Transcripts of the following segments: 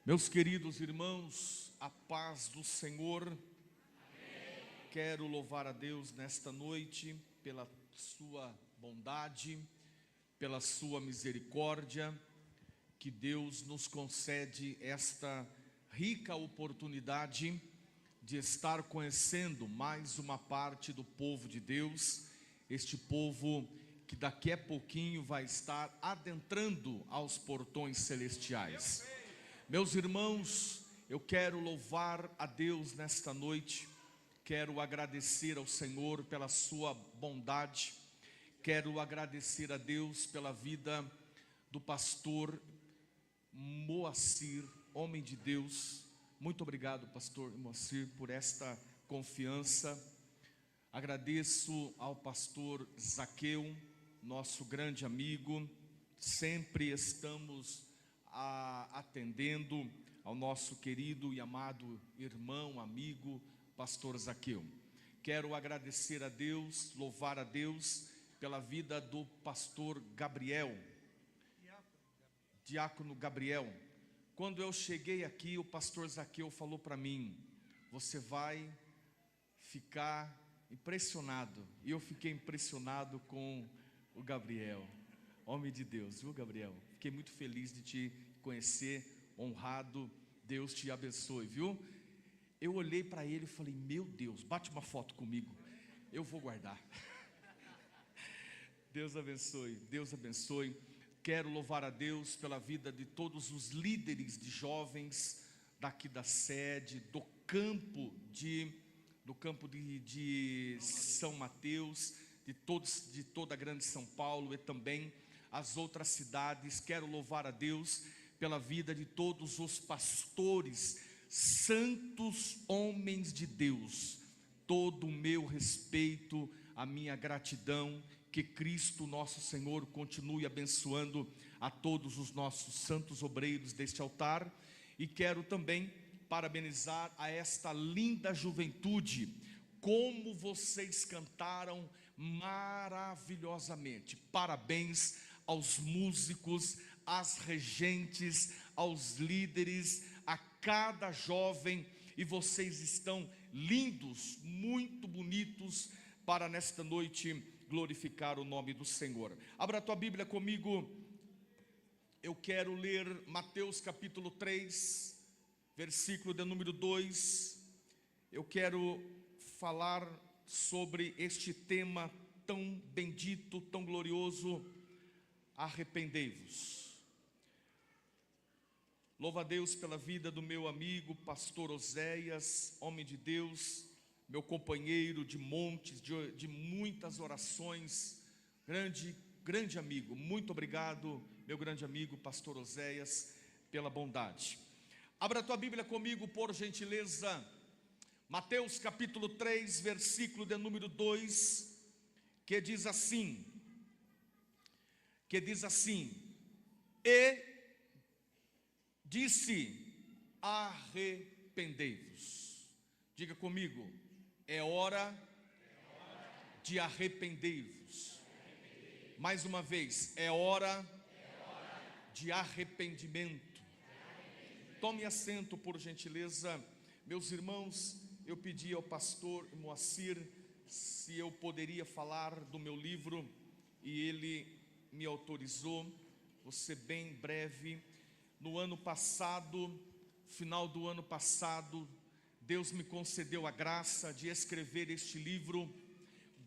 Meus queridos irmãos, a paz do Senhor. Amém. Quero louvar a Deus nesta noite pela sua bondade, pela sua misericórdia, que Deus nos concede esta rica oportunidade de estar conhecendo mais uma parte do povo de Deus, este povo que daqui a pouquinho vai estar adentrando aos portões celestiais. Meus irmãos, eu quero louvar a Deus nesta noite, quero agradecer ao Senhor pela sua bondade, quero agradecer a Deus pela vida do pastor Moacir, homem de Deus. Muito obrigado, pastor Moacir, por esta confiança. Agradeço ao pastor Zaqueu, nosso grande amigo, sempre estamos atendendo ao nosso querido e amado irmão, amigo, pastor Zaqueu. Quero agradecer a Deus, louvar a Deus pela vida do pastor Gabriel, diácono Gabriel. Quando eu cheguei aqui, o pastor Zaqueu falou para mim: você vai ficar impressionado. E eu fiquei impressionado com o Gabriel, homem de Deus, viu, Gabriel? Fiquei muito feliz de te conhecer, honrado. Deus te abençoe, viu? Eu olhei para ele e falei: meu Deus, bate uma foto comigo, eu vou guardar. Deus abençoe, Deus abençoe. Quero louvar a Deus pela vida de todos os líderes de jovens daqui da sede, do campo de São Mateus, de toda a grande São Paulo e também as outras cidades. Quero louvar a Deus pela vida de todos os pastores, santos homens de Deus. Todo o meu respeito, a minha gratidão. Que Cristo nosso Senhor continue abençoando a todos os nossos santos obreiros deste altar. E quero também parabenizar a esta linda juventude. Como vocês cantaram maravilhosamente. Parabéns aos músicos, às regentes, aos líderes, a cada jovem. E vocês estão lindos, muito bonitos, para nesta noite glorificar o nome do Senhor. Abra a tua Bíblia comigo. Eu quero ler Mateus capítulo 3, versículo de número 2. Eu quero falar sobre este tema tão bendito, tão glorioso: arrependei-vos. Louva a Deus pela vida do meu amigo pastor Oséias, homem de Deus, meu companheiro de montes, de muitas orações, grande amigo. Muito obrigado, meu grande amigo pastor Oséias, pela bondade. Abra a tua Bíblia comigo, por gentileza. Mateus capítulo 3, versículo de número 2, que diz assim: e disse: arrependei-vos. Diga comigo: é hora de arrepender-vos. Mais uma vez, é hora de arrependimento. Tome assento, por gentileza. Meus irmãos, eu pedi ao pastor Moacir se eu poderia falar do meu livro, e ele me autorizou. Vou ser bem breve. No ano passado, final do ano passado, Deus me concedeu a graça de escrever este livro,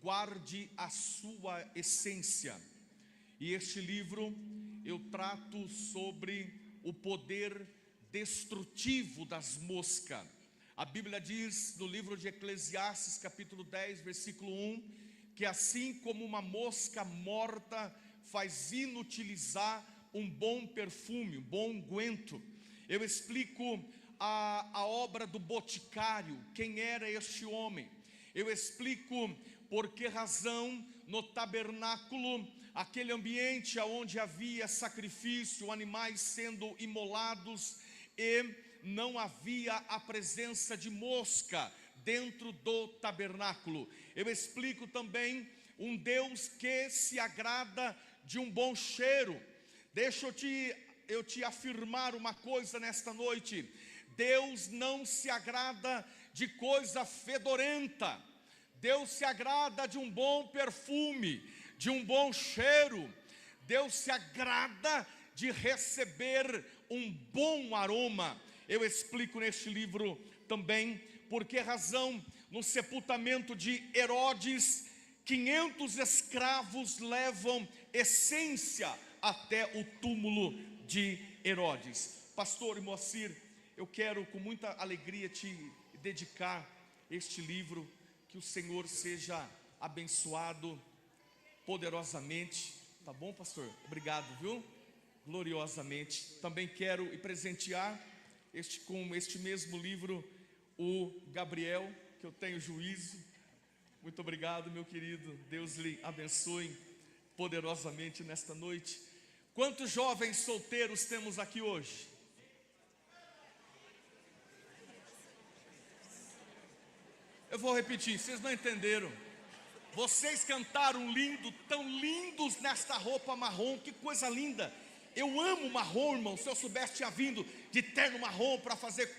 Guarde a Sua Essência. E este livro eu trato sobre o poder destrutivo das moscas. A Bíblia diz no livro de Eclesiastes capítulo 10, versículo 1, que assim como uma mosca morta faz inutilizar um bom perfume, um bom unguento. Eu explico a obra do boticário, quem era este homem. Eu explico por que razão no tabernáculo, aquele ambiente onde havia sacrifício, animais sendo imolados, e não havia a presença de mosca dentro do tabernáculo. Eu explico também um Deus que se agrada de um bom cheiro. Deixa eu te eu te afirmar uma coisa nesta noite: Deus não se agrada de coisa fedorenta. Deus se agrada de um bom perfume, de um bom cheiro. Deus se agrada de receber um bom aroma. Eu explico neste livro também por que razão no sepultamento de Herodes 500 escravos levam essência até o túmulo de Herodes. Pastor Moacir, eu quero com muita alegria te dedicar este livro. Que o Senhor seja abençoado poderosamente. Tá bom, pastor? Obrigado, viu? Gloriosamente. Também quero presentear com este mesmo livro o Gabriel, que eu tenho juízo. Muito obrigado, meu querido. Deus lhe abençoe poderosamente nesta noite. Quantos jovens solteiros temos aqui hoje? Eu vou repetir, vocês não entenderam. Vocês cantaram lindo, tão lindos nesta roupa marrom, que coisa linda. Eu amo marrom, irmão. Se eu soubesse, tinha vindo de terno marrom para fazer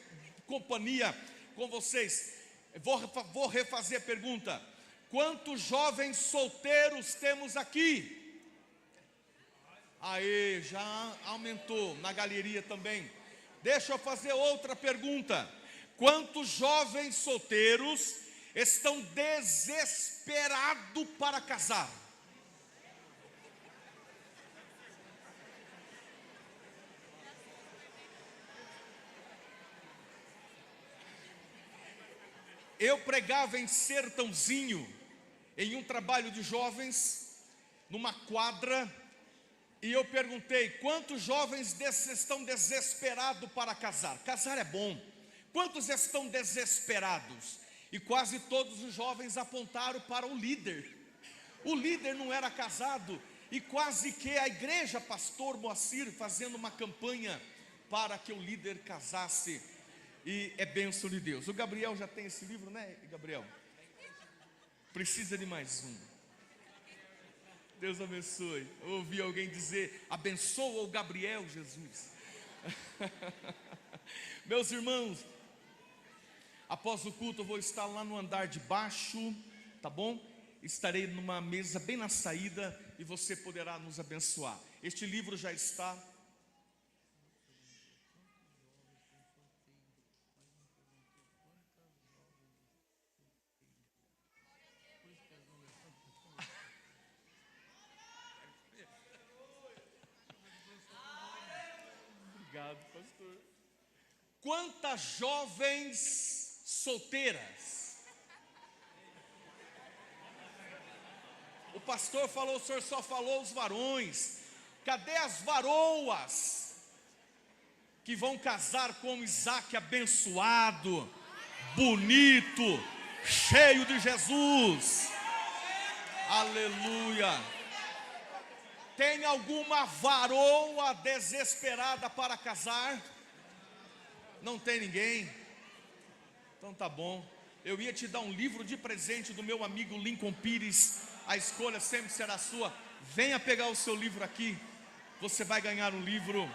companhia com vocês. Vou refazer a pergunta: quantos jovens solteiros temos aqui? Aê, já aumentou, na galeria também. Deixa eu fazer outra pergunta: quantos jovens solteiros estão desesperados para casar? Eu pregava em Sertãozinho, em um trabalho de jovens, numa quadra, e eu perguntei: quantos jovens estão desesperados para casar? Casar é bom. Quantos estão desesperados? E quase todos os jovens apontaram para o líder. O líder não era casado, e quase que a igreja, pastor Moacir, fazendo uma campanha para que o líder casasse. E é bênção de Deus. O Gabriel já tem esse livro, né, Gabriel? Precisa de mais um. Deus abençoe. Eu ouvi alguém dizer: abençoa o Gabriel, Jesus. Meus irmãos, após o culto eu vou estar lá no andar de baixo, tá bom? Estarei numa mesa bem na saída e você poderá nos abençoar. Este livro já está. Obrigado, pastor. Quantas jovens solteiras? O pastor falou, o senhor só falou os varões. Cadê as varoas que vão casar com Isaac abençoado, bonito, cheio de Jesus? Aleluia. Tem alguma varoa desesperada para casar? Não tem ninguém? Então tá bom. Eu ia te dar um livro de presente do meu amigo Lincoln Pires. A escolha sempre será sua. Venha pegar o seu livro aqui. Você vai ganhar um livro.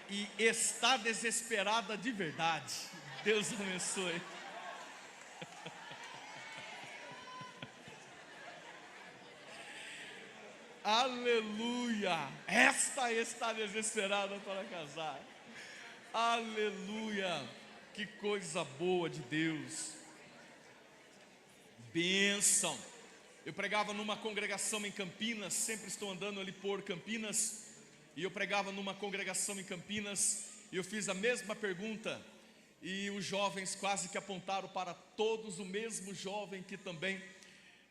E está desesperada de verdade. Deus abençoe. Aleluia. Esta está desesperada para casar. Aleluia. Que coisa boa de Deus. Bênção. Eu pregava numa congregação em Campinas. Sempre estou andando ali por Campinas. E eu pregava numa congregação em Campinas. E eu fiz a mesma pergunta. E os jovens quase que apontaram para todos o mesmo jovem que também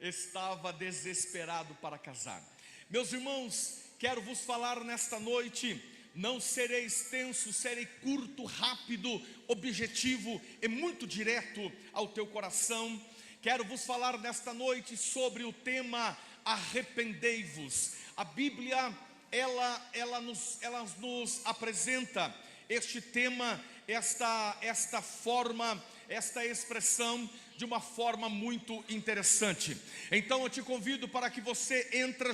estava desesperado para casar. Meus irmãos, quero vos falar nesta noite. Não serei extenso, serei curto, rápido, objetivo e muito direto ao teu coração. Quero vos falar nesta noite sobre o tema arrependei-vos. A Bíblia, ela nos apresenta este tema, esta forma, esta expressão de uma forma muito interessante. Então eu te convido para que você entre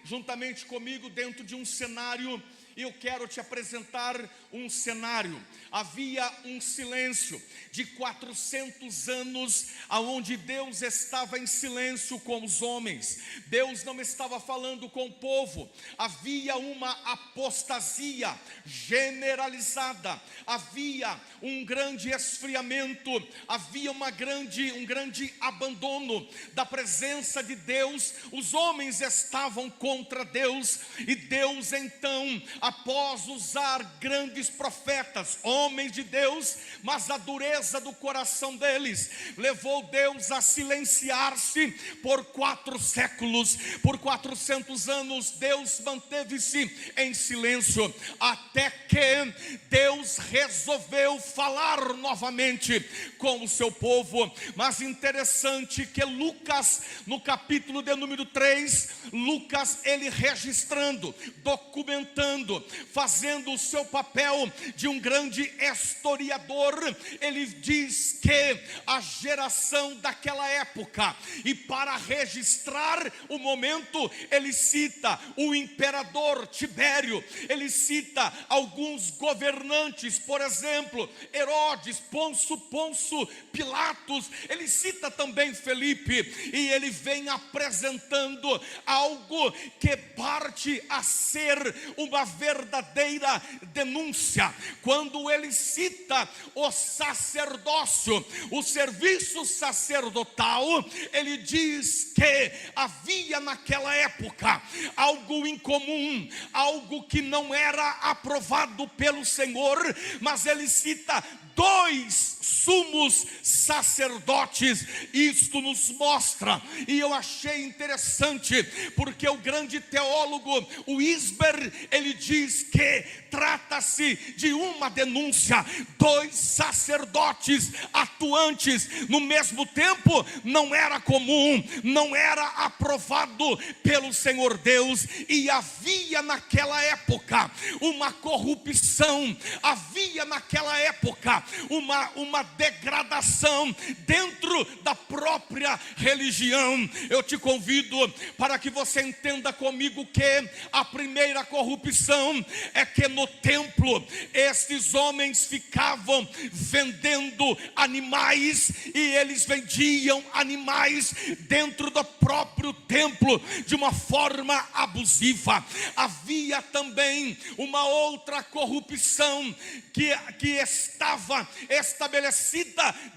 juntamente comigo dentro de um cenário. E eu quero te apresentar um cenário. Havia um silêncio de 400 anos, aonde Deus estava em silêncio com os homens. Deus não estava falando com o povo. Havia uma apostasia generalizada. Havia um grande esfriamento. Havia um grande abandono da presença de Deus. Os homens estavam contra Deus. E Deus então, após usar grandes profetas, homens de Deus, mas a dureza do coração deles levou Deus a silenciar-se por 4 séculos. Por 400 anos Deus manteve-se em silêncio, até que Deus resolveu falar novamente com o seu povo. Mas interessante que Lucas, no capítulo de número 3, Lucas, ele registrando, documentando, fazendo o seu papel de um grande historiador, ele diz que a geração daquela época, e para registrar o momento, ele cita o imperador Tibério, ele cita alguns governantes, por exemplo, Herodes, Pôncio Pilatos, ele cita também Felipe, e ele vem apresentando algo que parte a ser uma verdadeira denúncia. Quando ele cita o sacerdócio, o serviço sacerdotal, ele diz que havia naquela época algo incomum, algo que não era aprovado pelo Senhor, mas ele cita 2 sumos sacerdotes. Isto nos mostra, e eu achei interessante, porque o grande teólogo Wisber, ele diz que trata-se de uma denúncia. 2 sacerdotes atuantes no mesmo tempo não era comum, não era aprovado pelo Senhor Deus. E havia naquela época uma corrupção, havia naquela época uma degradação dentro da própria religião. Eu te convido para que você entenda comigo que a primeira corrupção é que no templo estes homens ficavam vendendo animais, e eles vendiam animais dentro do próprio templo de uma forma abusiva. Havia também uma outra corrupção que estava estabelecida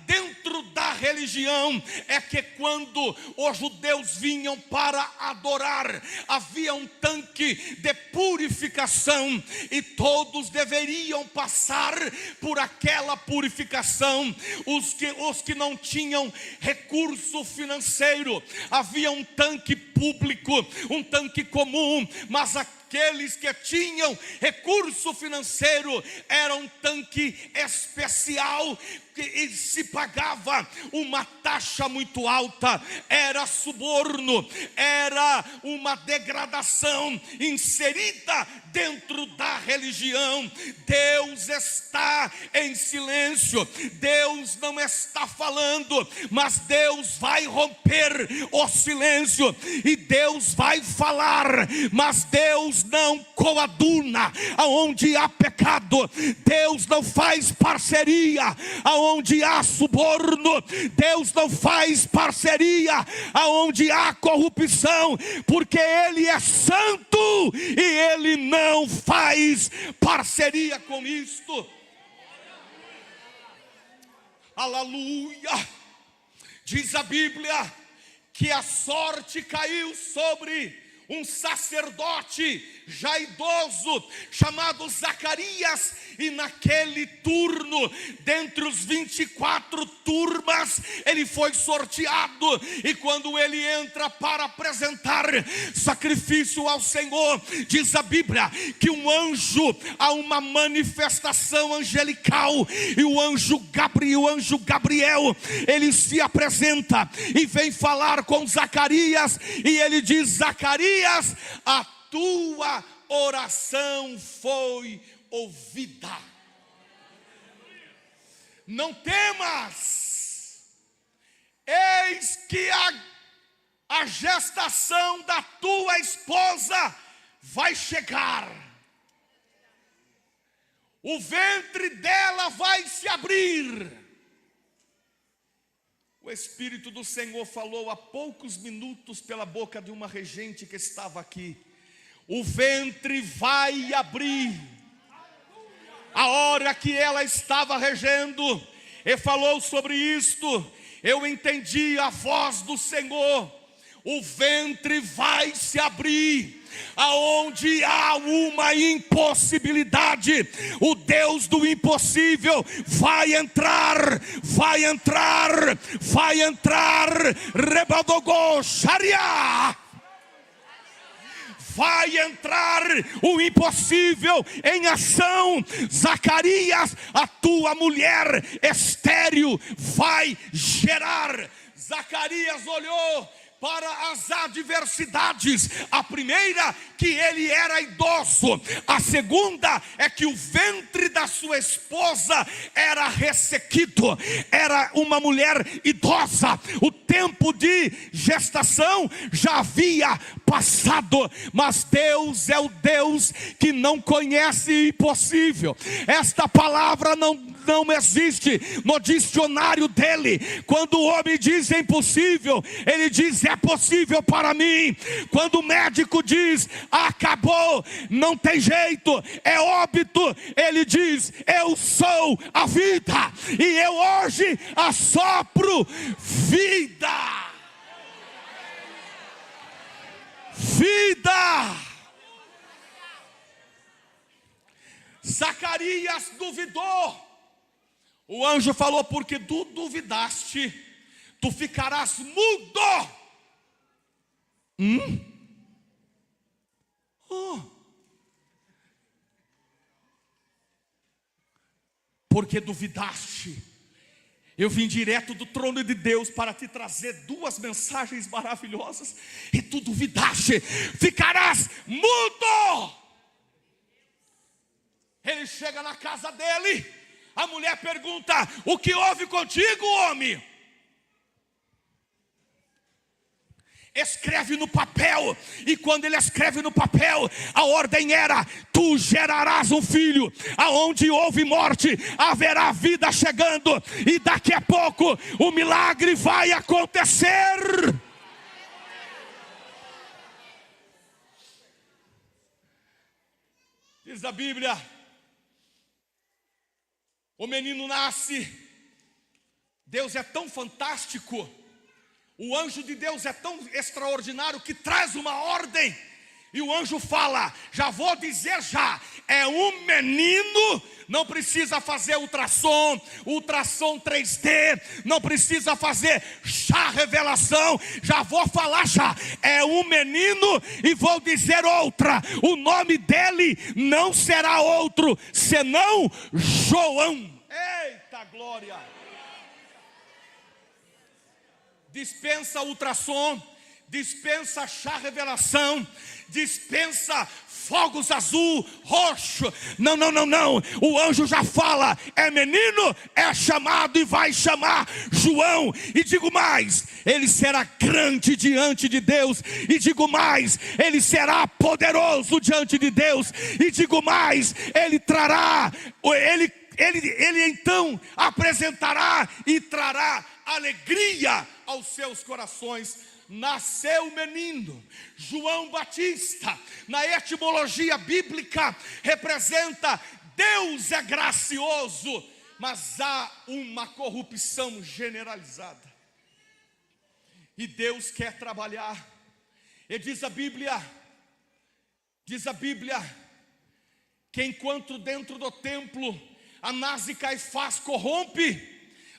dentro da religião, é que quando os judeus vinham para adorar, havia um tanque de purificação, e todos deveriam passar por aquela purificação. Os que não tinham recurso financeiro, havia um tanque público, um tanque comum, mas aqueles que tinham recurso financeiro era um tanque especial, e se pagava uma taxa muito alta. Era suborno, era uma degradação inserida dentro da religião. Deus está em silêncio, Deus não está falando, mas Deus vai romper o silêncio, e Deus vai falar, mas Deus não coaduna aonde há pecado. Deus não faz parceria aonde há suborno. Deus não faz parceria aonde há corrupção, porque Ele é santo e Ele não faz parceria com isto. Aleluia! Diz a Bíblia que a sorte caiu sobre um sacerdote já idoso, chamado Zacarias, e naquele turno, dentre os 24 turmas, ele foi sorteado, e quando ele entra para apresentar sacrifício ao Senhor, diz a Bíblia que um anjo, há uma manifestação angelical, e o anjo Gabriel, ele se apresenta e vem falar com Zacarias, e ele diz: Zacarias, a tua oração foi ouvida. Não temas, eis que a gestação da tua esposa vai chegar. O ventre dela vai se abrir. O Espírito do Senhor falou há poucos minutos pela boca de uma regente que estava aqui. O ventre vai abrir. A hora que ela estava regendo, e falou sobre isto, eu entendi a voz do Senhor. O ventre vai se abrir. Aonde há uma impossibilidade, o Deus do impossível vai entrar, vai entrar, vai entrar. Rebadogô, Sharia. Vai entrar o impossível em ação. Zacarias, a tua mulher estéril vai gerar. Zacarias olhou para as adversidades. A primeira, que ele era idoso. A segunda é que o ventre da sua esposa era ressequido. Era uma mulher idosa. O tempo de gestação já havia passado. Mas Deus é o Deus que não conhece impossível. Esta palavra não existe no dicionário dele. Quando o homem diz é impossível, ele diz é possível para mim. Quando o médico diz acabou, não tem jeito, é óbito, ele diz eu sou a vida, e eu hoje assopro vida. Vida. Zacarias duvidou. O anjo falou, porque tu duvidaste, tu ficarás mudo. Porque duvidaste. Eu vim direto do trono de Deus para te trazer duas mensagens maravilhosas. E tu duvidaste, ficarás mudo. Ele chega na casa dele. A mulher pergunta, o que houve contigo, homem? Escreve no papel. E quando ele escreve no papel, a ordem era, tu gerarás um filho. Aonde houve morte, haverá vida chegando. E daqui a pouco, o milagre vai acontecer. Diz a Bíblia, o menino nasce. Deus é tão fantástico, o anjo de Deus é tão extraordinário que traz uma ordem. E o anjo fala, já vou dizer já, é um menino. Não precisa fazer ultrassom 3D, não precisa fazer chá revelação, já vou falar já, é um menino. E vou dizer outra, o nome dele não será outro, senão João. Eita glória! Dispensa ultrassom, dispensa chá revelação, dispensa fogos azul, roxo. Não. O anjo já fala, é menino, é chamado e vai chamar João. E digo mais, ele será grande diante de Deus. E digo mais, ele será poderoso diante de Deus. E digo mais, ele trará, ele então apresentará e trará alegria aos seus corações. Nasceu o menino, João Batista. Na etimologia bíblica representa Deus é gracioso, mas há uma corrupção generalizada. E Deus quer trabalhar. E diz a Bíblia que enquanto dentro do templo Anás e Caifás corrompe,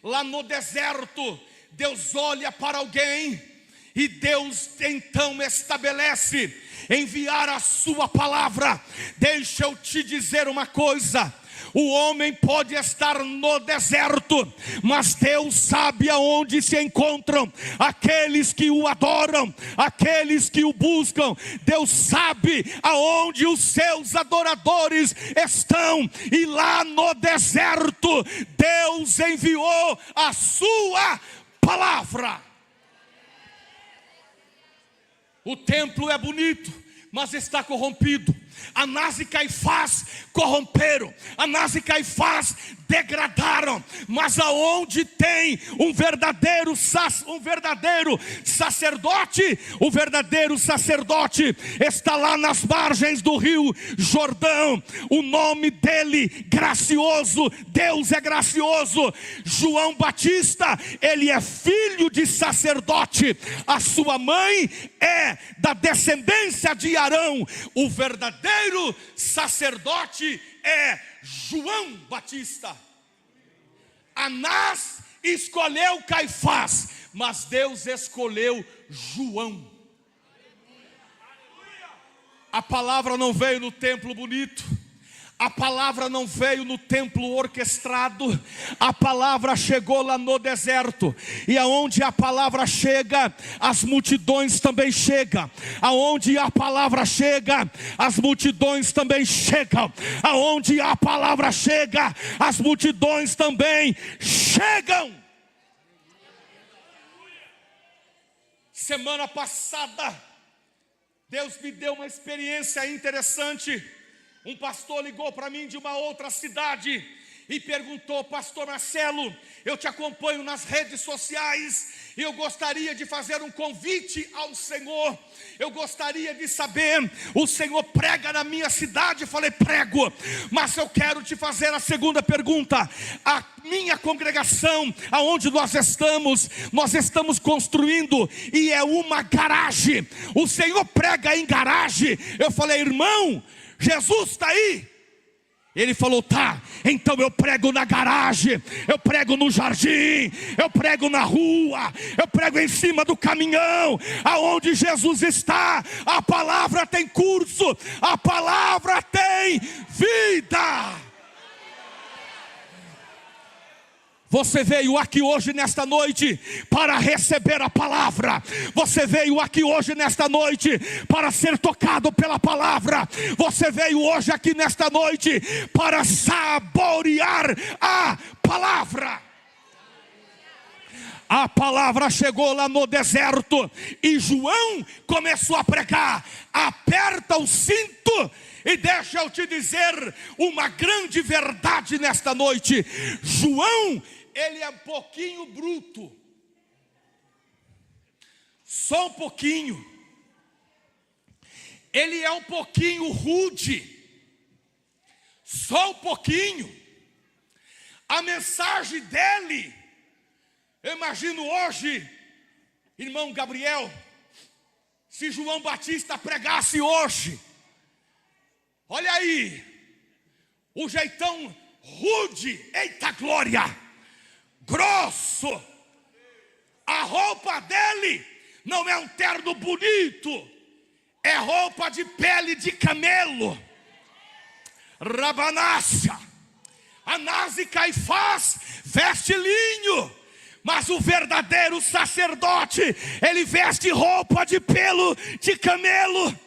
lá no deserto Deus olha para alguém. E Deus então estabelece enviar a sua palavra. Deixa eu te dizer uma coisa. O homem pode estar no deserto, mas Deus sabe aonde se encontram aqueles que o adoram, aqueles que o buscam. Deus sabe aonde os seus adoradores estão. E lá no deserto, Deus enviou a sua palavra. O templo é bonito, mas está corrompido. Anás e Caifás corromperam, Anás e Caifás degradaram. Mas aonde tem um verdadeiro sacerdote, o verdadeiro sacerdote está lá nas margens do rio Jordão. O nome dele, gracioso, Deus é gracioso. João Batista, ele é filho de sacerdote. A sua mãe é da descendência de Arão. O verdadeiro sacerdote é João Batista. Anás escolheu Caifás, mas Deus escolheu João. A palavra não veio no templo bonito, a palavra não veio no templo orquestrado, a palavra chegou lá no deserto. E aonde a palavra chega, as multidões também chegam. Aonde a palavra chega, as multidões também chegam. Aonde a palavra chega, as multidões também chegam. Semana passada, Deus me deu uma experiência interessante. Um pastor ligou para mim de uma outra cidade e perguntou: pastor Marcelo, eu te acompanho nas redes sociais e eu gostaria de fazer um convite ao Senhor. Eu gostaria de saber, o Senhor prega na minha cidade? Eu falei: prego, mas eu quero te fazer a segunda pergunta. A minha congregação, aonde nós estamos construindo, e é uma garagem. O Senhor prega em garagem? Eu falei: irmão, Jesus está aí? Ele falou: tá, então eu prego na garagem, eu prego no jardim, eu prego na rua, eu prego em cima do caminhão. Aonde Jesus está, a palavra tem curso, a palavra tem vida. Você veio aqui hoje nesta noite para receber a palavra. Você veio aqui hoje nesta noite para ser tocado pela palavra. Você veio hoje aqui nesta noite para saborear a palavra. A palavra chegou lá no deserto e João começou a pregar. Aperta o cinto e deixa eu te dizer uma grande verdade nesta noite. João, ele é um pouquinho bruto, só um pouquinho. Ele é um pouquinho rude, só um pouquinho. A mensagem dele, eu imagino hoje, irmão Gabriel, se João Batista pregasse hoje, olha aí, o jeitão rude, eita glória, grosso. A roupa dele não é um terno bonito, é roupa de pele de camelo. Rabanácia. Anás e Caifás veste linho, mas o verdadeiro sacerdote, ele veste roupa de pelo de camelo.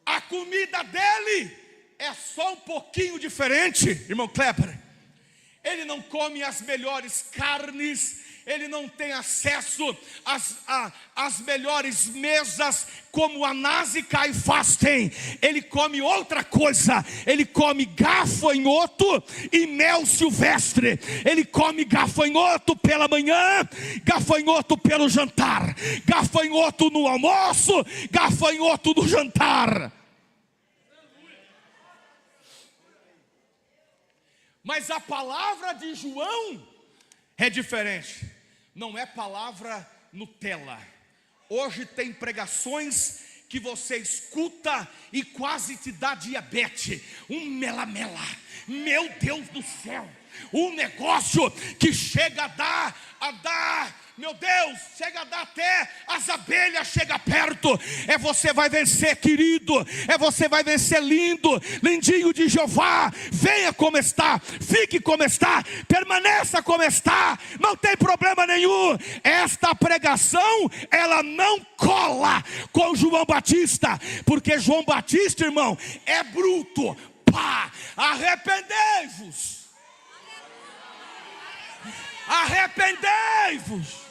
A comida dele é só um pouquinho diferente, irmão Kleber. Ele não come as melhores carnes, ele não tem acesso às melhores mesas como Anás e Caifás têm. Ele come outra coisa, ele come gafanhoto e mel silvestre. Ele come gafanhoto pela manhã, gafanhoto pelo jantar, gafanhoto no almoço, gafanhoto no jantar. Mas a palavra de João é diferente. Não é palavra Nutella. Hoje tem pregações que você escuta e quase te dá diabetes. Um mela-mela. Meu Deus do céu. Um negócio que chega a dar, meu Deus, chega a dar até as abelhas chega perto. É você vai vencer, querido. É você vai vencer, lindo, lindinho de Jeová. Venha como está, fique como está, permaneça como está. Não tem problema nenhum. Esta pregação, ela não cola com João Batista, porque João Batista, irmão, é bruto. Pá, arrependei-vos. Arrependei-vos.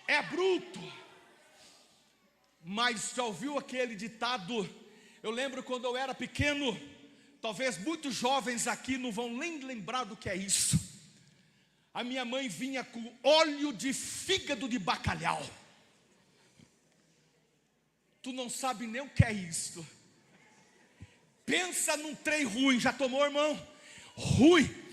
É bruto. Mas já ouviu aquele ditado? Eu lembro quando eu era pequeno. Talvez muitos jovens aqui não vão nem lembrar do que é isso. A minha mãe vinha com óleo de fígado de bacalhau. Tu não sabe nem o que é isso. Pensa num trem ruim. Já tomou, irmão? Ruim.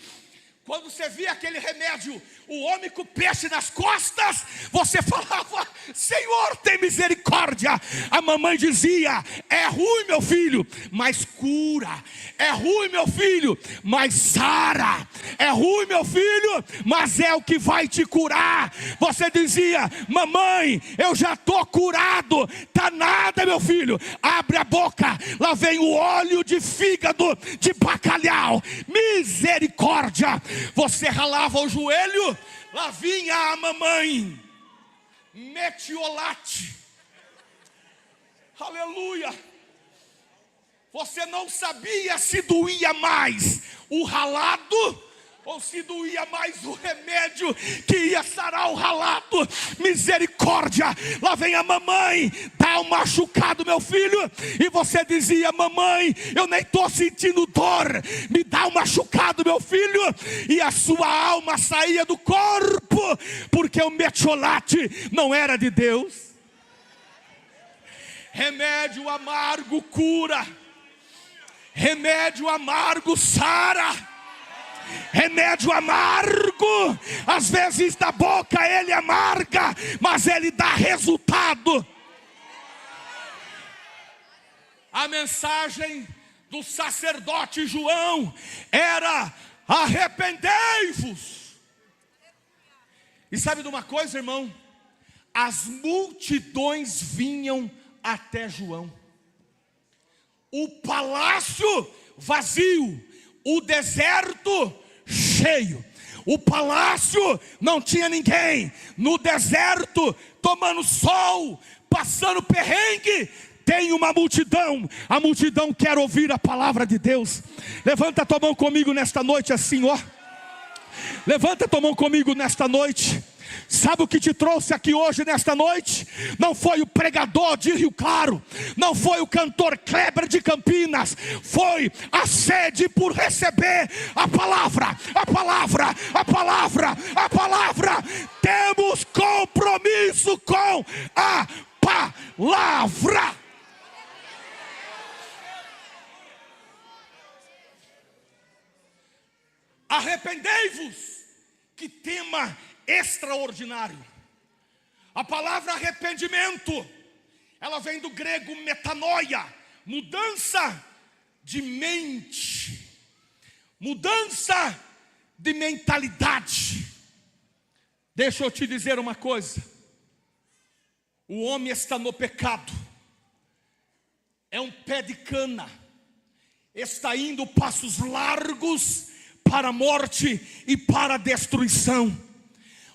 Quando você via aquele remédio, o homem com peixe nas costas, você falava: Senhor, tem misericórdia. A mamãe dizia: é ruim, meu filho, mas cura. É ruim, meu filho, mas sara. É ruim, meu filho, mas é o que vai te curar. Você dizia: mamãe, eu já estou curado. Tá nada, meu filho. Abre a boca, lá vem o óleo de fígado de bacalhau. Misericórdia. Você ralava o joelho, lá vinha a mamãe, metiolate. Aleluia. Você não sabia se doía mais o ralado ou se doía mais o remédio que ia sarar o ralado. Misericórdia. Lá vem a mamãe, dá um machucado, meu filho, e você dizia: mamãe, eu nem estou sentindo dor, me dá um machucado, meu filho. E a sua alma saía do corpo, porque o metiolate não era de Deus. Remédio amargo cura, remédio amargo sara. Remédio amargo, às vezes da boca ele amarga, mas ele dá resultado. A mensagem do sacerdote João era: arrependei-vos. E sabe de uma coisa, irmão? As multidões vinham até João. O palácio vazio, o deserto cheio. O palácio não tinha ninguém. No deserto, tomando sol, passando perrengue, tem uma multidão. A multidão quer ouvir a palavra de Deus. Levanta a tua mão comigo nesta noite assim, ó. Levanta a tua mão comigo nesta noite. Sabe o que te trouxe aqui hoje nesta noite? Não foi o pregador de Rio Claro, não foi o cantor Kleber de Campinas, foi a sede por receber a palavra, a palavra, a palavra, a palavra. Temos compromisso com a palavra. Arrependei-vos. Que tema extraordinário. A palavra arrependimento, ela vem do grego metanoia, mudança de mente, mudança de mentalidade. Deixa eu te dizer uma coisa: o homem está no pecado, é um pé de cana, está indo passos largos para a morte e para a destruição.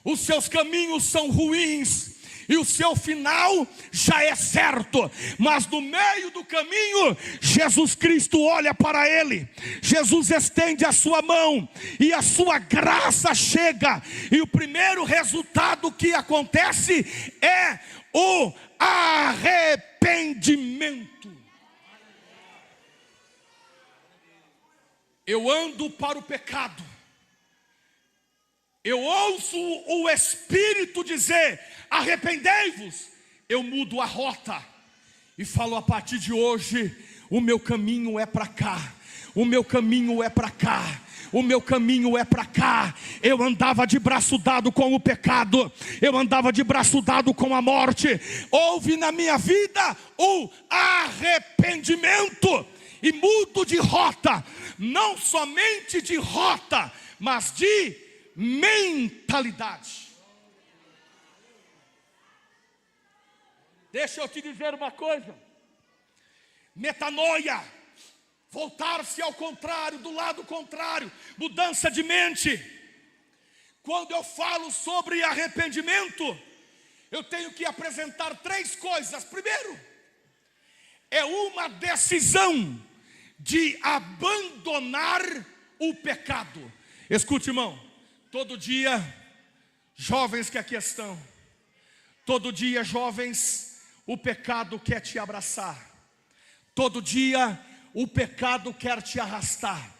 Os seus caminhos são ruins e o seu final já é certo, mas no meio do caminho, Jesus Cristo olha para ele, Jesus estende a sua mão e a sua graça chega, e o primeiro resultado que acontece é o arrependimento. Eu ando para o pecado, eu ouço o Espírito dizer: arrependei-vos. Eu mudo a rota e falo: a partir de hoje, o meu caminho é para cá, o meu caminho é para cá, o meu caminho é para cá. Eu andava de braço dado com o pecado, eu andava de braço dado com a morte. Houve na minha vida o arrependimento e mudo de rota, não somente de rota, mas de mentalidade. Deixa eu te dizer uma coisa: metanoia, voltar-se ao contrário, do lado contrário, mudança de mente. Quando eu falo sobre arrependimento, eu tenho que apresentar três coisas. Primeiro, é uma decisão de abandonar o pecado. Escute, irmão, todo dia, jovens que aqui estão, todo dia, jovens, o pecado quer te abraçar. Todo dia o pecado quer te arrastar.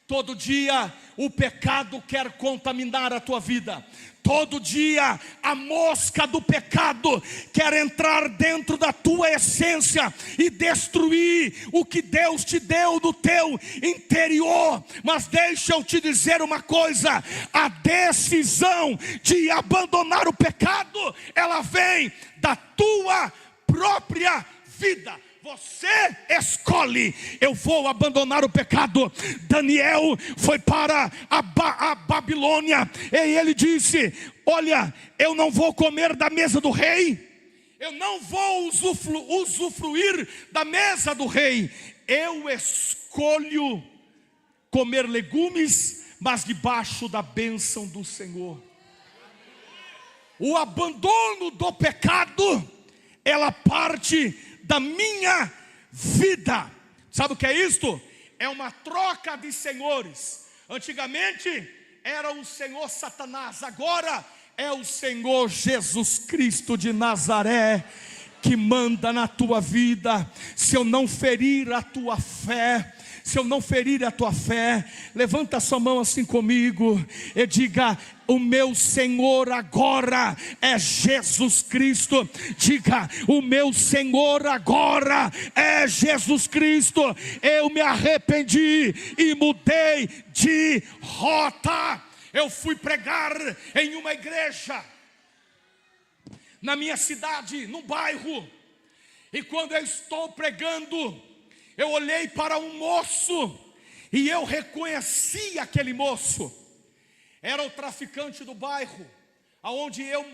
Todo dia o pecado quer contaminar a tua vida. Todo dia a mosca do pecado quer entrar dentro da tua essência e destruir o que Deus te deu no teu interior. Mas deixa eu te dizer uma coisa: a decisão de abandonar o pecado, ela vem da tua própria vida. Você escolhe: eu vou abandonar o pecado. Daniel foi para a Babilônia e ele disse: olha, eu não vou comer da mesa do rei, eu não vou usufruir da mesa do rei. Eu escolho comer legumes, mas debaixo da bênção do Senhor. O abandono do pecado, ela parte da minha vida. Sabe o que é isto? É uma troca de senhores. Antigamente era o Senhor Satanás, agora é o Senhor Jesus Cristo de Nazaré que manda na tua vida. Se eu não ferir a tua fé, se eu não ferir a tua fé, levanta a sua mão assim comigo e diga: o meu Senhor agora é Jesus Cristo. Diga: o meu Senhor agora é Jesus Cristo. Eu me arrependi e mudei de rota. Eu fui pregar em uma igreja na minha cidade, num bairro, e quando eu estou pregando, eu olhei para um moço e eu reconheci aquele moço. Era o traficante do bairro, aonde eu,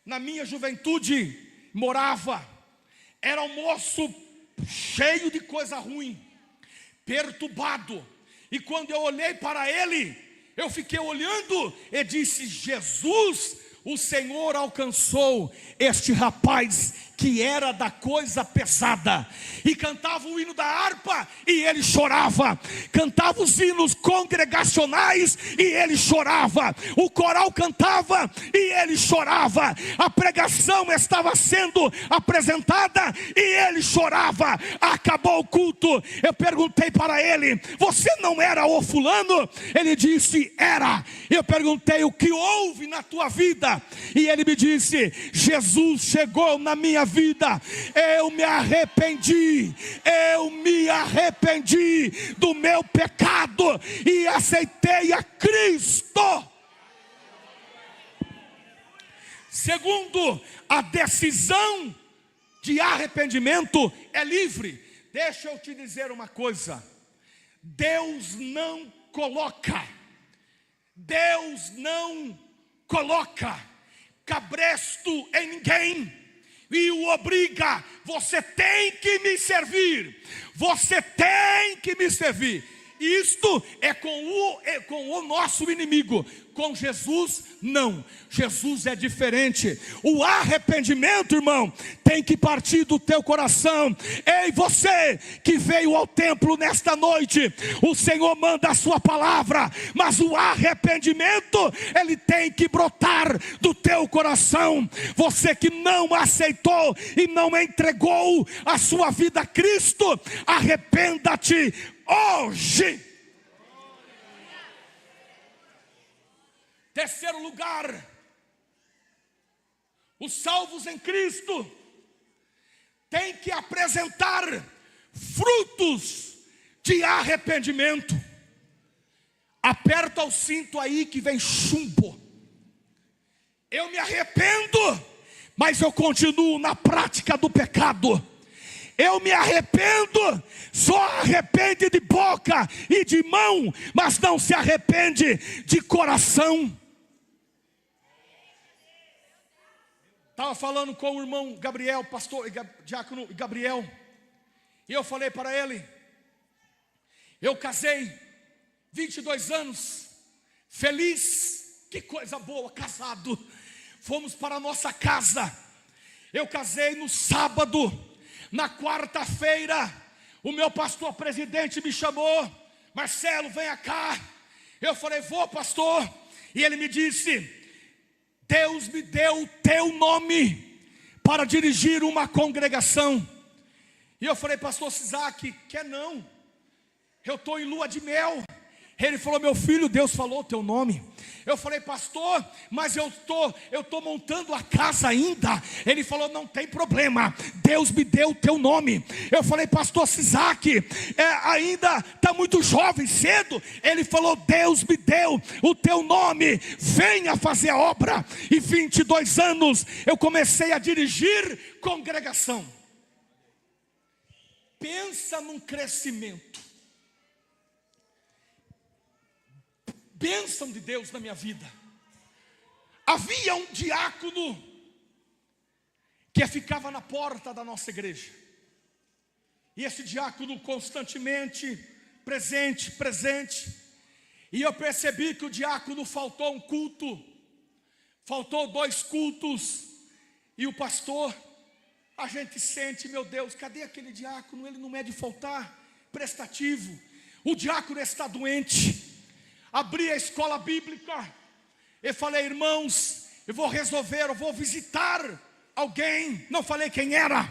na minha juventude, morava. Era um moço cheio de coisa ruim, perturbado. E quando eu olhei para ele, eu fiquei olhando e disse: Jesus, o Senhor alcançou este rapaz que era da coisa pesada, e cantava o hino da harpa e ele chorava, cantava os hinos congregacionais e ele chorava, o coral cantava e ele chorava, a pregação estava sendo apresentada e ele chorava. Acabou o culto, eu perguntei para ele: você não era o fulano? Ele disse: era. Eu perguntei: o que houve na tua vida? E ele me disse: Jesus chegou na minha vida, eu me arrependi do meu pecado e aceitei a Cristo. Segundo, a decisão de arrependimento é livre. Deixa eu te dizer uma coisa: Deus não coloca cabresto em ninguém e o obriga: você tem que me servir, você tem que me servir. Isto é com o nosso inimigo. Com Jesus, não. Jesus é diferente. O arrependimento, irmão, tem que partir do teu coração. Ei, você que veio ao templo nesta noite, o Senhor manda a sua palavra, mas o arrependimento, ele tem que brotar do teu coração. Você que não aceitou e não entregou a sua vida a Cristo, arrependa-te hoje. Terceiro lugar, os salvos em Cristo têm que apresentar frutos de arrependimento. Aperta o cinto aí que vem chumbo. Eu me arrependo, mas eu continuo na prática do pecado. Eu me arrependo, só arrepende de boca e de mão, mas não se arrepende de coração. Estava falando com o irmão Gabriel, pastor, diácono Gabriel, e eu falei para ele: eu casei 22 anos, feliz, que coisa boa, casado. Fomos para a nossa casa. Eu casei no sábado. Na quarta-feira, o meu pastor presidente me chamou: Marcelo, venha cá. Eu falei: vou, pastor. E ele me disse: Deus me deu o teu nome para dirigir uma congregação. E eu falei: pastor Isaac, quer não? Eu estou em lua de mel. Ele falou: meu filho, Deus falou o teu nome. Eu falei: pastor, mas eu estou montando a casa ainda. Ele falou: não tem problema, Deus me deu o teu nome. Eu falei: pastor Isaac, ainda está muito jovem, cedo. Ele falou: Deus me deu o teu nome, venha fazer a obra. E 22 anos eu comecei a dirigir congregação. Pensa num crescimento. Bênção de Deus na minha vida. Havia um diácono que ficava na porta da nossa igreja. E esse diácono constantemente presente. E eu percebi que o diácono faltou um culto, faltou 2 cultos. E o pastor, a gente sente: meu Deus, cadê aquele diácono? Ele não é de faltar, prestativo. O diácono está doente. Abri a escola bíblica e falei: irmãos, eu vou visitar alguém. Não falei quem era.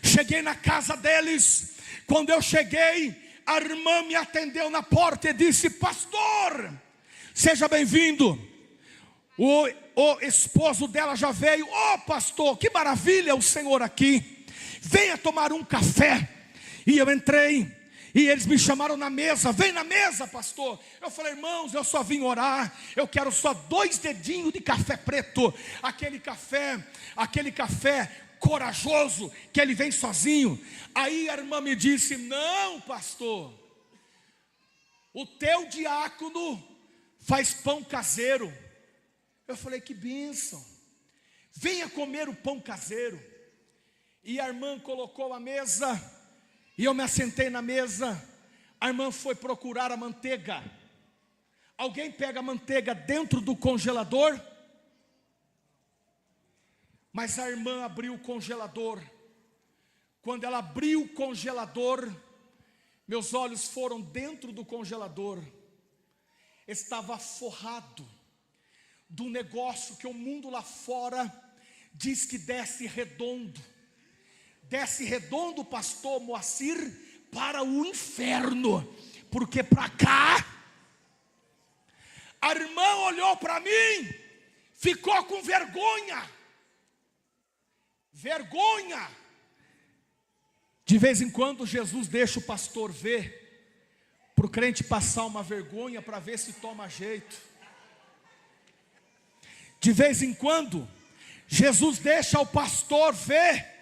Cheguei na casa deles. Quando eu cheguei, a irmã me atendeu na porta e disse: pastor, seja bem-vindo. O esposo dela já veio. Oh, pastor, que maravilha o senhor aqui, venha tomar um café. E eu entrei e eles me chamaram na mesa: vem na mesa, pastor. Eu falei: irmãos, eu só vim orar. Eu quero só 2 dedinhos de café preto. Aquele café corajoso, que ele vem sozinho. Aí a irmã me disse: não, pastor, o teu diácono faz pão caseiro. Eu falei: que bênção, venha comer o pão caseiro. E a irmã colocou a mesa, e eu me assentei na mesa. A irmã foi procurar a manteiga. Alguém pega a manteiga dentro do congelador? Mas a irmã abriu o congelador. Quando ela abriu o congelador, meus olhos foram dentro do congelador. Estava forrado do negócio que o mundo lá fora diz que desce redondo. Desce redondo, pastor Moacir, para o inferno. Porque para cá, a irmã olhou para mim, ficou com vergonha. Vergonha. De vez em quando Jesus deixa o pastor ver, para o crente passar uma vergonha, para ver se toma jeito. De vez em quando Jesus deixa o pastor ver,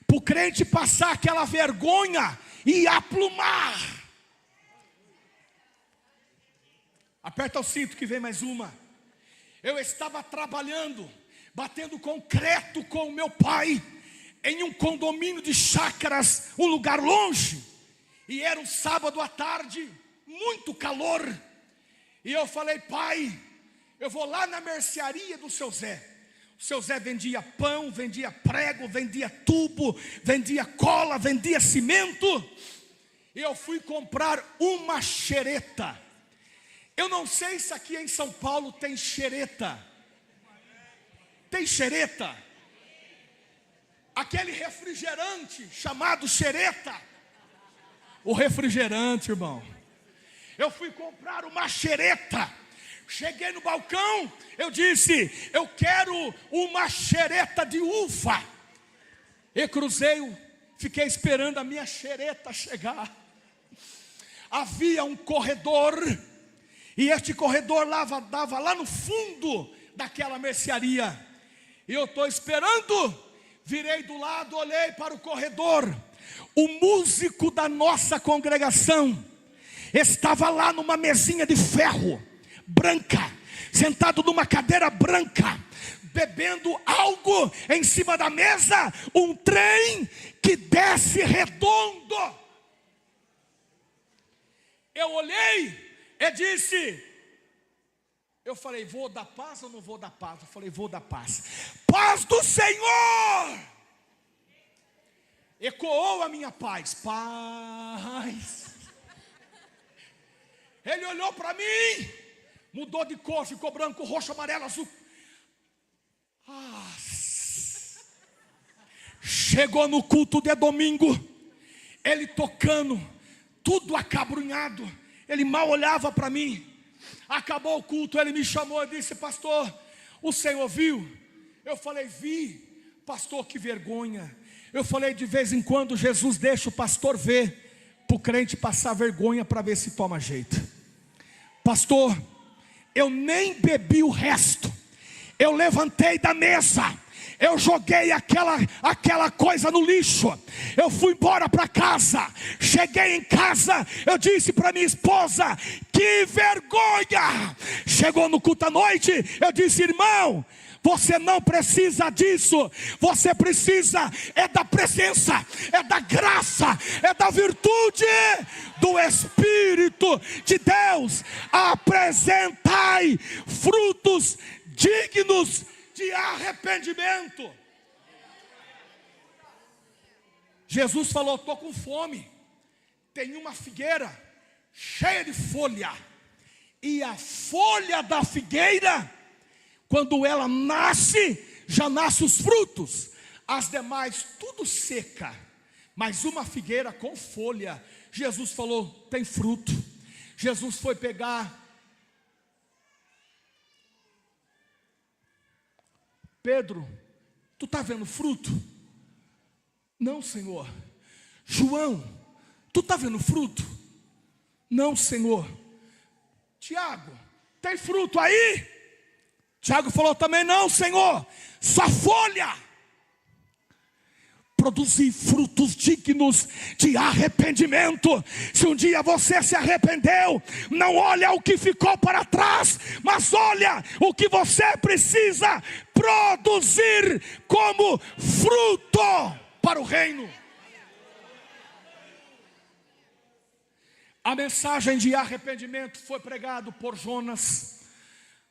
para o crente passar aquela vergonha e aplumar. Aperta o cinto que vem mais uma. Eu estava trabalhando, batendo concreto com o meu pai, em um condomínio de chácaras, um lugar longe. E era um sábado à tarde, muito calor. E eu falei: pai, eu vou lá na mercearia do seu Zé. O seu Zé vendia pão, vendia prego, vendia tubo, vendia cola, vendia cimento. E eu fui comprar uma xereta. Eu não sei se aqui em São Paulo tem xereta. Tem xereta? Aquele refrigerante chamado xereta. O refrigerante, irmão. Eu fui comprar uma xereta. Cheguei no balcão, eu disse: eu quero uma xereta de uva. E cruzei, fiquei esperando a minha xereta chegar. Havia um corredor, e este corredor dava lá no fundo daquela mercearia. E eu estou esperando, virei do lado, olhei para o corredor. O músico da nossa congregação estava lá numa mesinha de ferro branca, sentado numa cadeira branca, bebendo algo em cima da mesa, um trem que desce redondo. Eu olhei e disse, eu falei: vou dar paz ou não vou dar paz? Eu falei: vou dar paz. Paz do Senhor! Ecoou a minha paz. Paz. Ele olhou para mim, mudou de cor, ficou branco, roxo, amarelo, azul. Chegou no culto de domingo, ele tocando, tudo acabrunhado. Ele mal olhava para mim. Acabou o culto, ele me chamou e disse: pastor, o senhor viu? Eu falei: vi. Pastor, que vergonha. Eu falei: de vez em quando Jesus deixa o pastor ver, para o crente passar vergonha para ver se toma jeito. Pastor, eu nem bebi o resto. Eu levantei da mesa, eu joguei aquela coisa no lixo. Eu fui embora para casa. Cheguei em casa, eu disse para minha esposa: que vergonha. Chegou no culto à noite, eu disse: irmão, você não precisa disso. Você precisa é da presença, é da graça, é da virtude do Espírito de Deus. Apresentai frutos dignos de arrependimento. Jesus falou: estou com fome. Tem uma figueira cheia de folha, e a folha da figueira, quando ela nasce, já nasce os frutos. As demais tudo seca, mas uma figueira com folha. Jesus falou: tem fruto. Jesus foi pegar. Pedro, tu está vendo fruto? Não, Senhor. João, tu está vendo fruto? Não, Senhor. Tiago, tem fruto aí? Tiago falou também: não, Senhor, só folha. Produzir frutos dignos de arrependimento. Se um dia você se arrependeu, não olha o que ficou para trás, mas olha o que você precisa produzir como fruto para o reino. A mensagem de arrependimento foi pregado por Jonas.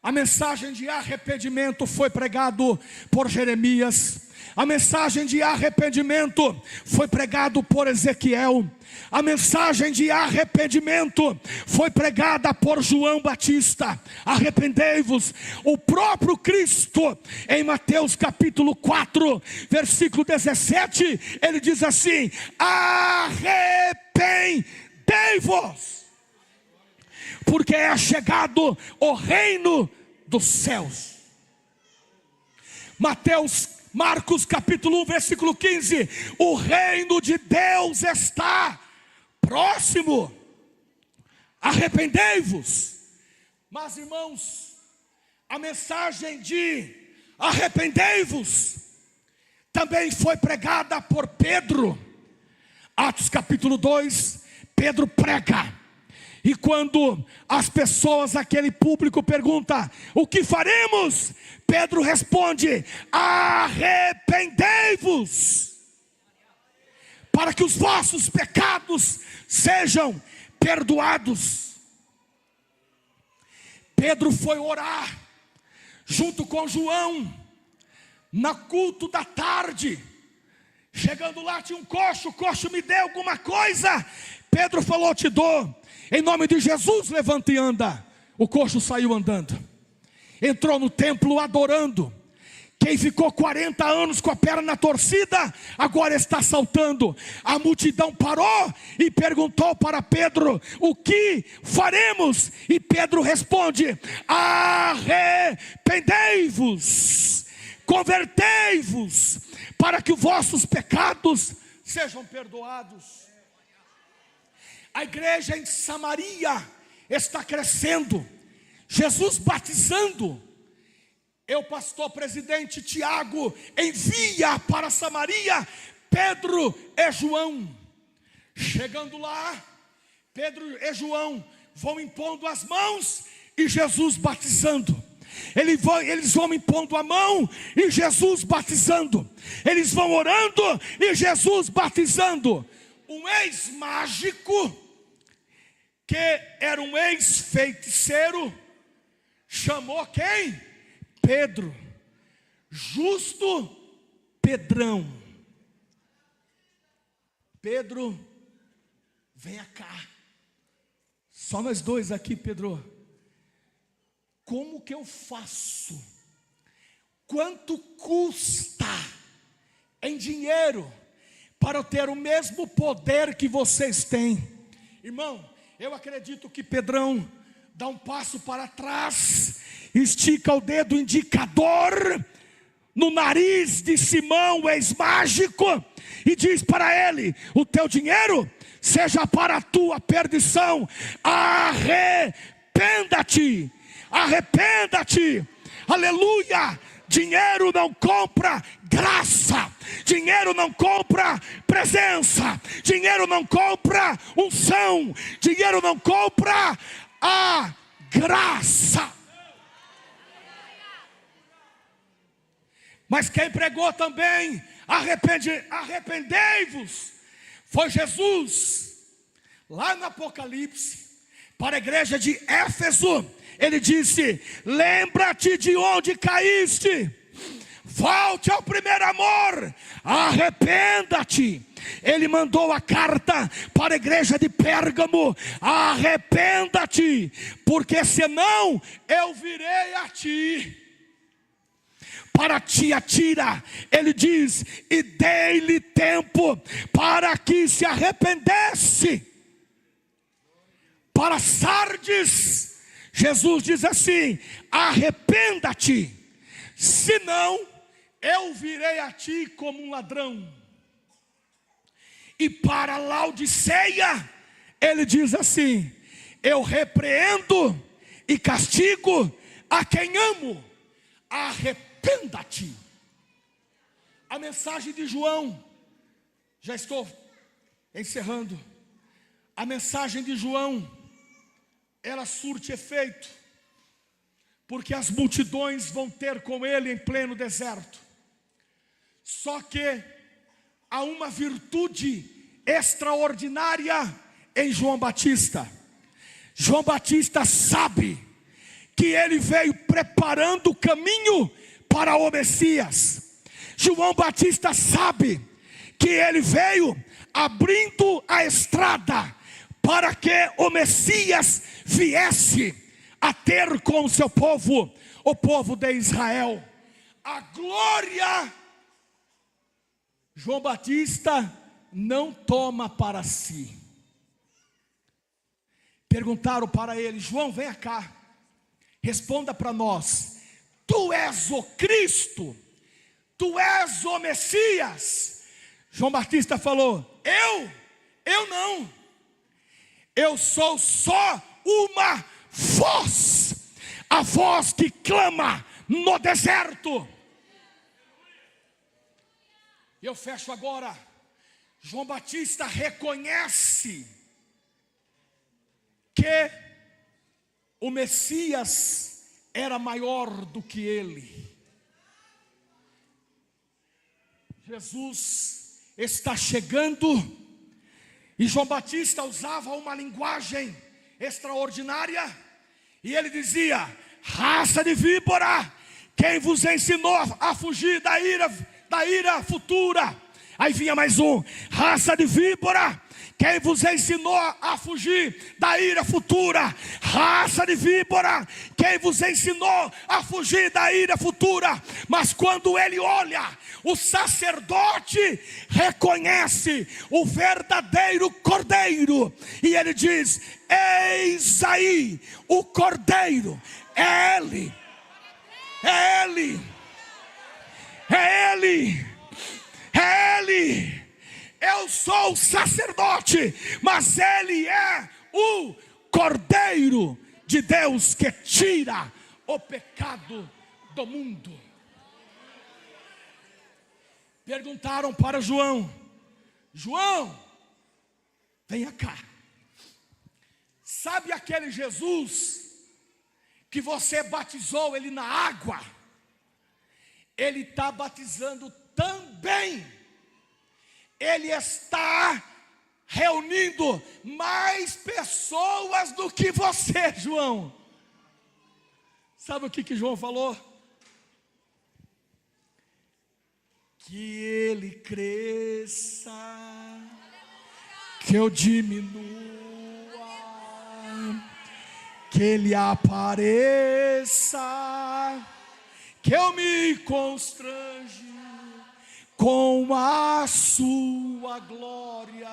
A mensagem de arrependimento foi pregado por Jeremias. A mensagem de arrependimento foi pregado por Ezequiel. A mensagem de arrependimento foi pregada por João Batista. Arrependei-vos. O próprio Cristo, em Mateus capítulo 4, versículo 17, ele diz assim: arrependei-vos, porque é chegado o reino dos céus. Marcos capítulo 1, versículo 15: o reino de Deus está próximo, arrependei-vos. Mas, irmãos, a mensagem de arrependei-vos também foi pregada por Pedro. Atos capítulo 2, Pedro prega. E quando as pessoas, aquele público pergunta: o que faremos? Pedro responde: arrependei-vos, para que os vossos pecados sejam perdoados. Pedro foi orar junto com João no culto da tarde. Chegando lá, tinha um coxo. O coxo: me dê alguma coisa. Pedro falou: te dou. Em nome de Jesus, levanta e anda. O coxo saiu andando. Entrou no templo adorando. Quem ficou 40 anos com a perna torcida, agora está saltando. A multidão parou e perguntou para Pedro: o que faremos? E Pedro responde: arrependei-vos, convertei-vos, para que os vossos pecados sejam perdoados. A igreja em Samaria está crescendo. Jesus batizando. Eu, pastor presidente Tiago, envia para Samaria Pedro e João. Chegando lá, Pedro e João vão impondo as mãos e Jesus batizando. Eles vão impondo a mão e Jesus batizando. Eles vão orando e Jesus batizando. Um ex-mágico, que era um ex-feiticeiro, chamou quem? Pedro. Justo Pedrão. Pedro, venha cá. Só nós dois aqui, Pedro. Como que eu faço? Quanto custa em dinheiro para eu ter o mesmo poder que vocês têm? Irmão, eu acredito que Pedrão dá um passo para trás, estica o dedo indicador no nariz de Simão, o ex-mágico, e diz para ele: o teu dinheiro seja para a tua perdição. Arrependa-te, arrependa-te, aleluia. Dinheiro não compra graça, dinheiro não compra presença, dinheiro não compra unção, dinheiro não compra a graça. Mas quem pregou também, arrependei-vos, foi Jesus. Lá no Apocalipse, para a igreja de Éfeso, ele disse: lembra-te de onde caíste, volte ao primeiro amor, arrependa-te. Ele mandou a carta para a igreja de Pérgamo: arrependa-te, porque senão eu virei a ti. Para Tiatira, ele diz: e dei-lhe tempo para que se arrependesse. Para Sardes, Jesus diz assim: arrependa-te, senão eu virei a ti como um ladrão. E para Laodiceia, ele diz assim: eu repreendo e castigo a quem amo, arrependa-te. A mensagem de João, já estou encerrando. A mensagem de João, ela surte efeito, porque as multidões vão ter com ele em pleno deserto. Só que há uma virtude extraordinária em João Batista. João Batista sabe que ele veio preparando o caminho para o Messias. João Batista sabe que ele veio abrindo a estrada para que o Messias viesse a ter com o seu povo, o povo de Israel, a glória. João Batista não toma para si. Perguntaram para ele: João, venha cá, responda para nós, tu és o Cristo, tu és o Messias? João Batista falou: eu não, eu sou só uma voz, a voz que clama no deserto. Eu fecho agora. João Batista reconhece que o Messias era maior do que ele. Jesus está chegando, e João Batista usava uma linguagem extraordinária, e ele dizia: raça de víbora, quem vos ensinou a fugir da ira futura? Aí vinha mais um: raça de víbora, quem vos ensinou a fugir da ira futura? Raça de víbora, quem vos ensinou a fugir da ira futura? Mas quando ele olha, o sacerdote reconhece o verdadeiro cordeiro, e ele diz: eis aí o cordeiro. É ele, é ele, é ele, é ele. Eu sou o sacerdote, mas ele é o cordeiro de Deus que tira o pecado do mundo. Perguntaram para João: João, venha cá, sabe aquele Jesus que você batizou ele na água? Ele está batizando também. Ele está reunindo mais pessoas do que você, João. Sabe o que João falou? Que ele cresça, que eu diminua. que Ele apareça, que eu me constrange com a sua glória,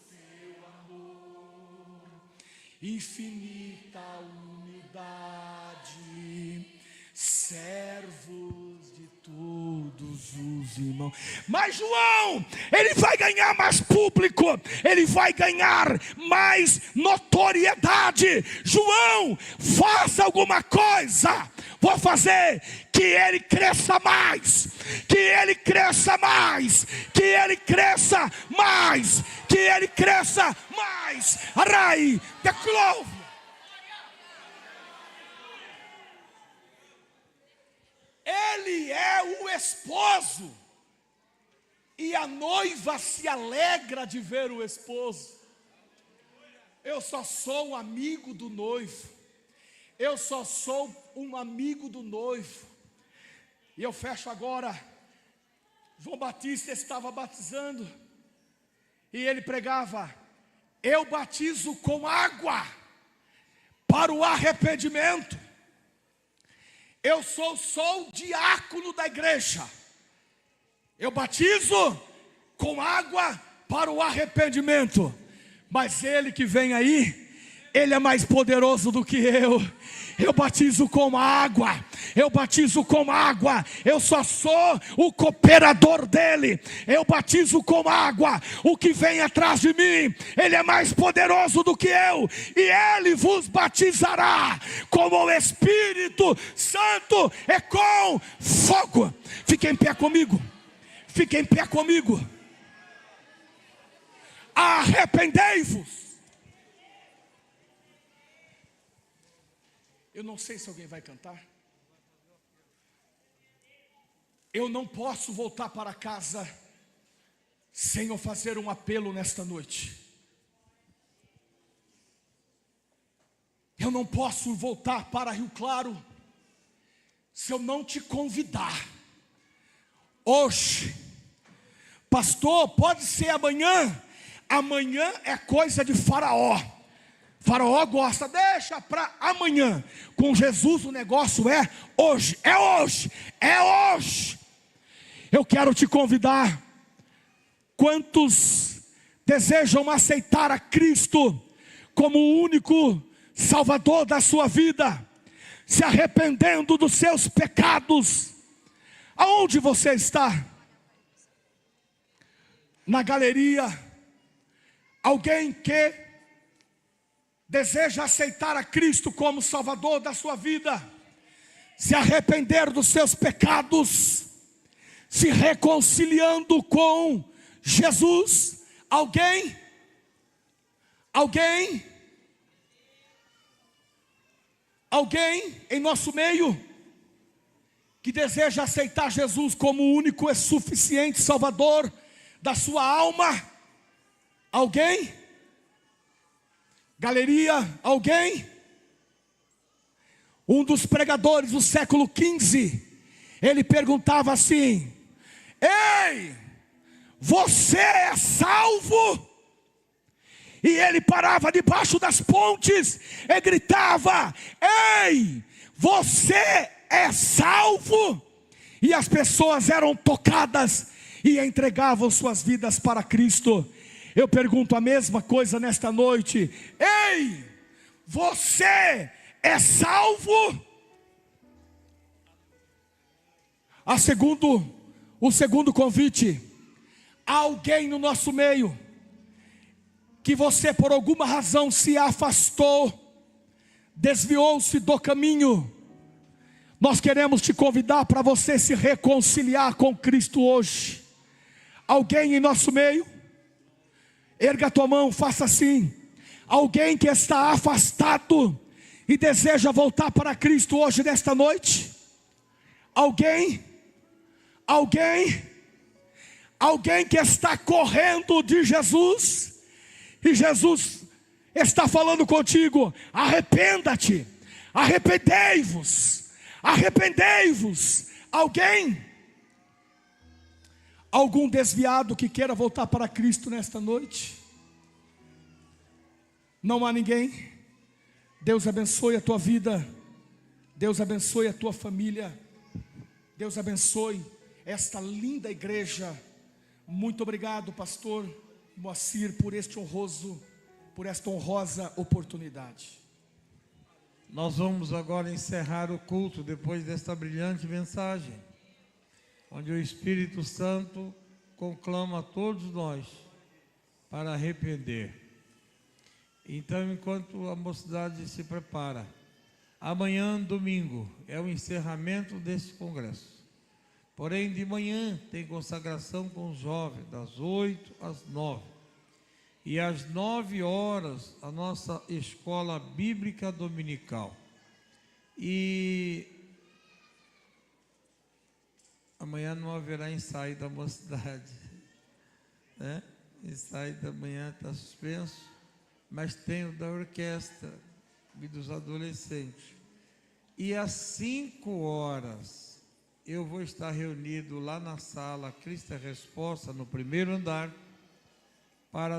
teu amor, infinita humildade, servos de todos os irmãos. Mas João, ele vai ganhar mais público, ele vai ganhar mais notoriedade. João, faz alguma coisa. Vou fazer que ele cresça mais, que ele cresça mais, que ele cresça mais, que ele cresça mais. Arai, de glory. Ele é o esposo, e a noiva se alegra de ver o esposo. Eu só sou um amigo do noivo. Eu só sou um amigo do noivo. E eu fecho agora. João Batista estava batizando, e ele pregava: eu batizo com água para o arrependimento. Eu sou o diácono da igreja. Eu batizo com água para o arrependimento. Mas ele que vem aí, ele é mais poderoso do que eu. Eu batizo com água. Eu batizo com água. Eu só sou o cooperador dele. Eu batizo com água. O que vem atrás de mim, ele é mais poderoso do que eu. E ele vos batizará com o Espírito Santo e com fogo. Fique em pé comigo. Fique em pé comigo. Arrependei-vos. Eu não sei se alguém vai cantar. Eu não posso voltar para casa sem eu fazer um apelo nesta noite. Eu não posso voltar para Rio Claro se eu não te convidar. Hoje, pastor, pode ser amanhã. Amanhã é coisa de Faraó. Faraó gosta, deixa para amanhã. Com Jesus o negócio é hoje, é hoje, é hoje. Eu quero te convidar. Quantos desejam aceitar a Cristo como o único Salvador da sua vida, se arrependendo dos seus pecados? Aonde você está? Na galeria. Alguém que deseja aceitar a Cristo como Salvador da sua vida, se arrepender dos seus pecados, se reconciliando com Jesus. Alguém? Alguém? Alguém em nosso meio que deseja aceitar Jesus como o único e suficiente Salvador da sua alma? Alguém? Galeria, alguém? Um dos pregadores do século XV, ele perguntava assim: ei, você é salvo? E ele parava debaixo das pontes e gritava: ei, você é salvo? E as pessoas eram tocadas e entregavam suas vidas para Cristo. Eu pergunto a mesma coisa nesta noite: ei, você é salvo? O segundo convite: há alguém no nosso meio que você por alguma razão se afastou, desviou-se do caminho. Nós queremos te convidar para você se reconciliar com Cristo hoje. Alguém em nosso meio? Erga a tua mão, faça assim. Alguém que está afastado e deseja voltar para Cristo hoje, nesta noite? Alguém? Alguém? Alguém que está correndo de Jesus e Jesus está falando contigo: arrependa-te, arrependei-vos, arrependei-vos. Alguém? Algum desviado que queira voltar para Cristo nesta noite? Não há ninguém. Deus abençoe a tua vida. Deus abençoe a tua família. Deus abençoe esta linda igreja. Muito obrigado, pastor Moacir, por esta honrosa oportunidade. Nós vamos agora encerrar o culto depois desta brilhante mensagem, onde o Espírito Santo conclama a todos nós para arrepender. Então, enquanto a mocidade se prepara, amanhã, domingo, é o encerramento desse congresso. Porém, de manhã tem consagração com os jovens, das 8 às 9. E às 9 horas, a nossa escola bíblica dominical. E amanhã não haverá ensaio da mocidade, né? Ensaio da manhã está suspenso, mas tem o da orquestra e dos adolescentes. E às 5 horas, eu vou estar reunido lá na sala Cristo é Resposta, no primeiro andar, para